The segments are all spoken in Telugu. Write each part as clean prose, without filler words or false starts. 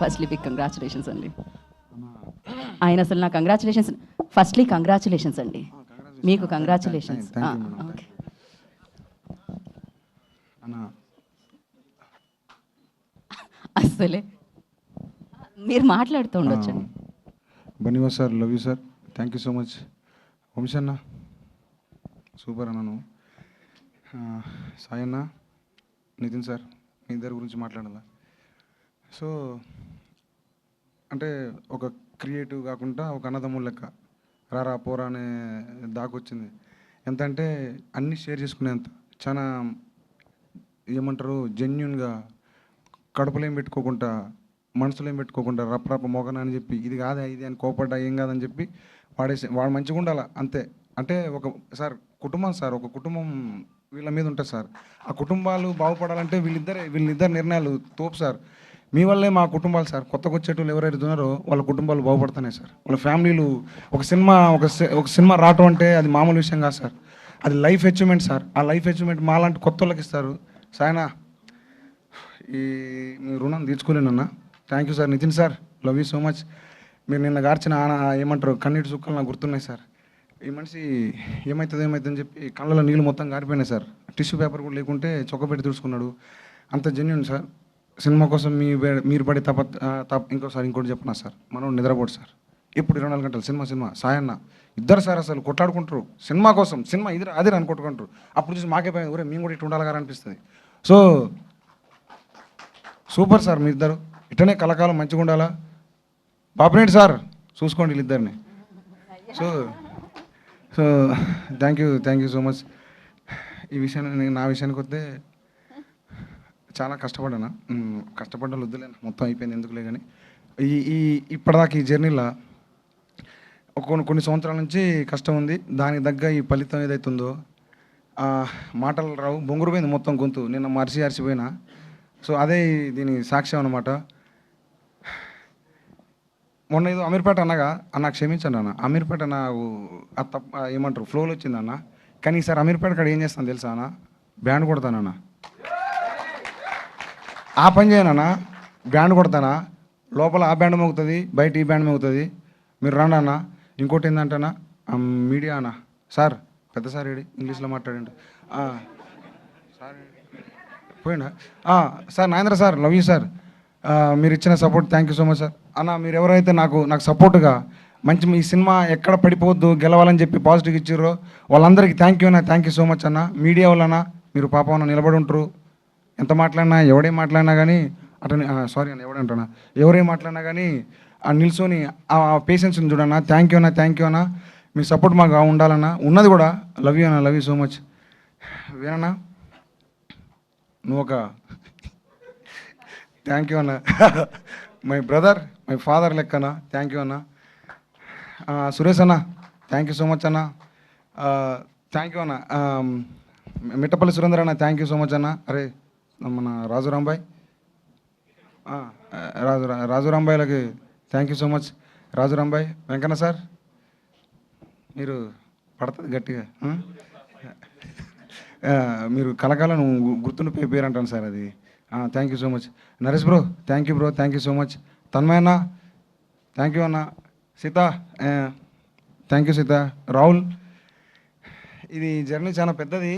ఫస్ట్లీ బిగ్ కంగ్రాచులేషన్స్ అండి. ఆయన అసలు నా కంగ్రాచులేషన్స్, ఫస్ట్లీ కంగ్రాచులేషన్స్ అండి, మీకు కంగ్రాచులేషన్స్. ఓకే అసలే మీరు మాట్లాడుతూ ఉండొచ్చండి. Bunny Vas sir, love you sir, thank you so much. Vamsi అన్న సూపర్ అన్న నువ్వు. సాయి అన్న, నితిన్ సార్, మీ ఇద్దరి గురించి మాట్లాడాలా. సో అంటే ఒక క్రియేటివ్ కాకుండా ఒక అన్నదమ్ముల లెక్క రారా పోరా అనే దాకొచ్చింది. ఎంత అంటే అన్నీ షేర్ చేసుకునేంత, చాలా ఏమంటారు జెన్యున్గా, కడుపులో ఏం పెట్టుకోకుండా, మనసులో ఏం పెట్టుకోకుండా రప్ప మోగన అని చెప్పి ఇది కాదా ఇది అని కోపడ్డా ఏం కాదని చెప్పి వాడు మంచిగా ఉండాలి అంతే. అంటే ఒక సార్ కుటుంబం సార్, ఒక కుటుంబం వీళ్ళ మీద ఉంటుంది సార్. ఆ కుటుంబాలు బాగుపడాలంటే వీళ్ళిద్దరు నిర్ణయాలు తోపు సార్. మీ వల్లే మా కుటుంబాలు సార్, కొత్తగా వచ్చేటోళ్ళు ఎవరైతే ఉన్నారో వాళ్ళ కుటుంబాలు బాగుపడుతున్నాయి సార్. వాళ్ళ ఫ్యామిలీలు ఒక సినిమా రావటం అంటే అది మామూలు విషయం కాదు సార్, అది లైఫ్ అచీవ్మెంట్ సార్. ఆ లైఫ్ అచీవ్మెంట్ మాలాంటి కొత్త వాళ్ళకి ఇస్తారు. సాయనా ఈ మీ రుణం తీర్చుకోలేనన్నా. Thank you sir. Nitin sir, love you so much. మీరు నిన్న గార్చిన ఏమంటారు కన్నీటి చుక్కలు నాకు గుర్తున్నాయి సార్. ఈ మనిషి ఏమవుతుందని చెప్పి కళ్ళలో నీళ్ళు మొత్తం గారిపోయినాయి సార్. టిష్యూ పేపర్ కూడా లేకుంటే చొక్కపెట్టి తుడుచుకున్నాడు. అంత జెన్యున్ సార్. సినిమా కోసం మీరు పడే ఇంకోటి చెప్పనా సార్, మనం నిద్రపోడు సార్. ఇప్పుడు 24 గంటలు సినిమా సాయన్న ఇద్దరు సార్ అసలు కొట్లాడుకుంటారు సినిమా కోసం. సినిమా ఇది అదే అని కొట్టుకుంటారు. అప్పుడు చూసి మాకే పోయింది, ఊరే మేము కూడా ఇటు ఉండాలి గారు అనిపిస్తుంది. సో సూపర్ సార్ మీ ఇద్దరు, ఇట్టనే కలకాలం మంచిగా ఉండాలా. బాపినేటి సార్ చూసుకోండి వీళ్ళిద్దరిని. So so thank you so much. ఈ విషయాన్ని నా విషయానికి వస్తే చాలా కష్టపడ్డాను. కష్టపడ్డా వద్దులే, మొత్తం అయిపోయింది ఎందుకులే. కానీ ఇప్పటిదాకా ఈ జర్నీలో కొన్ని సంవత్సరాల నుంచి కష్టం ఉంది. దానికి తగ్గ ఈ ఫలితం ఏదైతుందో మాటలు రావు, బొంగురు పోయింది మొత్తం గొంతు. నిన్న అరిచిపోయినా. సో అదే దీని సాక్ష్యం అన్నమాట. మొన్న ఏదో అమీర్పేట అన్నగా అన్న క్షమించండి అన్న, అమీర్పేట నాకు ఏమంటారు ఫ్లోలో వచ్చిందన్న. కానీ ఈసారి అమీర్పేట కాడ ఏం చేస్తాను తెలుసా అన్న, బ్యాండ్ కొడతానన్న. ఆ పని చేయనన్నా, బ్యాండ్ కొడతానా, లోపల ఆ బ్యాండ్ మోగుతుంది, బయట ఈ బ్యాండ్ మోగుతుంది. మీరు రండి అన్న. ఇంకోటి ఏంటంటేనా మీడియా అన్న సార్, పెద్ద సార్ ఏడి ఇంగ్లీష్లో మాట్లాడండి సార్ పోయిండా sir. Nagendra sir, love you sir. మీరు ఇచ్చిన support thank you so much sir. అన్న మీరు ఎవరైతే నాకు సపోర్ట్గా మంచి మీ సినిమా ఎక్కడ పడిపోవద్దు గెలవాలని చెప్పి పాజిటివ్ ఇచ్చారో వాళ్ళందరికీ థ్యాంక్ యూ అన్న, థ్యాంక్ యూ సో మచ్ అన్న. మీడియా వాళ్ళన్నా మీరు పాపం నిలబడి ఉంటారు. ఎంత మాట్లాడినా ఎవడేం మాట్లాడినా కానీ అతని సారీ అన్న ఎవడంటున్నా ఎవరేం మాట్లాడినా కానీ ఆ నిల్చొని ఆ పేషెన్స్ని చూడన్నా. థ్యాంక్ యూ అన్న. మీ సపోర్ట్ మాకు ఉండాలన్నా, ఉన్నది కూడా. లవ్ యూ అన్న, లవ్ యూ సో మచ్. వేనన్నా నువ్వు ఒక థ్యాంక్ యూ అన్న. మై బ్రదర్, మై ఫాదర్ లెక్కనా. థ్యాంక్ యూ అన్న. సురేష్ అన్న థ్యాంక్ యూ సో మచ్ అన్న. థ్యాంక్ యూ అన్న. మిట్టపల్లి సురేందర్ అన్న థ్యాంక్ యూ సో మచ్ అన్న. అరే మన రాజురాంబాయ్, రాజురాంబాయ్లకి thank you so much. Rajurambhai, Venkanna sir మీరు పడుతుంది గట్టిగా. మీరు కలకాలం గుర్తుండిపోయే పేరు అంటాను సార్ అది. Thank you so much. Naresh bro thank you so much. Tanmay అన్న థ్యాంక్ యూ అన్న. Sita thank you Sita. రాహుల్, ఇది జర్నీ చాలా పెద్దది.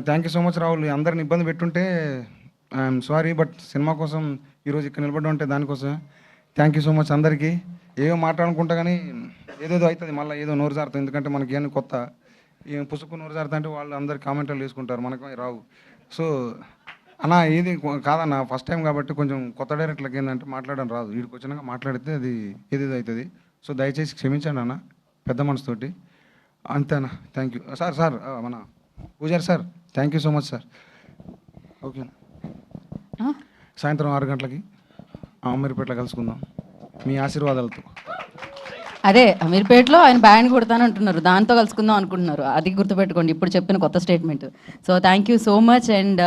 Thank you so much Rahul. అందరిని ఇబ్బంది పెట్టుంటే ఐఎమ్ సారీ, బట్ సినిమా కోసం ఈరోజు ఇక్కడ నిలబడి ఉంటే దానికోసం థ్యాంక్ యూ సో మచ్ అందరికీ. ఏదో మాట్లాడుకుంటా కానీ ఏదేదో అవుతుంది, మళ్ళీ ఏదో నోరు జారుతుంది. ఎందుకంటే మనకి ఏమైనా కొత్త ఏం పుసుకు నోరు జారుతా అంటే వాళ్ళు అందరు కామెంట్లు వేసుకుంటారు, మనకు రావు. సో అన్న ఏది కాదన్న, ఫస్ట్ టైం కాబట్టి కొంచెం కొత్త డైరెక్టర్లకు ఏంటంటే మాట్లాడడం రాదు. వీడికి వచ్చినాక మాట్లాడితే అది ఏదేదో అవుతుంది. సో దయచేసి క్షమించండి అన్న, పెద్ద మనసుతోటి. అంతేనా. Thank you sir. మన పూజారి sir thank you so much sir. Okay, సాయంత్రం 6 గంటలకి అమీర్పేటలో కలుసుకుందాం మీ ఆశీర్వాదాలతో. అదే అమీర్పేటలో ఆయన బ్యాండ్ కొడతాను అంటున్నారు, దాంతో కలుసుకుందాం అనుకుంటున్నారు. అది గుర్తుపెట్టుకోండి ఇప్పుడు చెప్పిన కొత్త statement. So thank you so much. And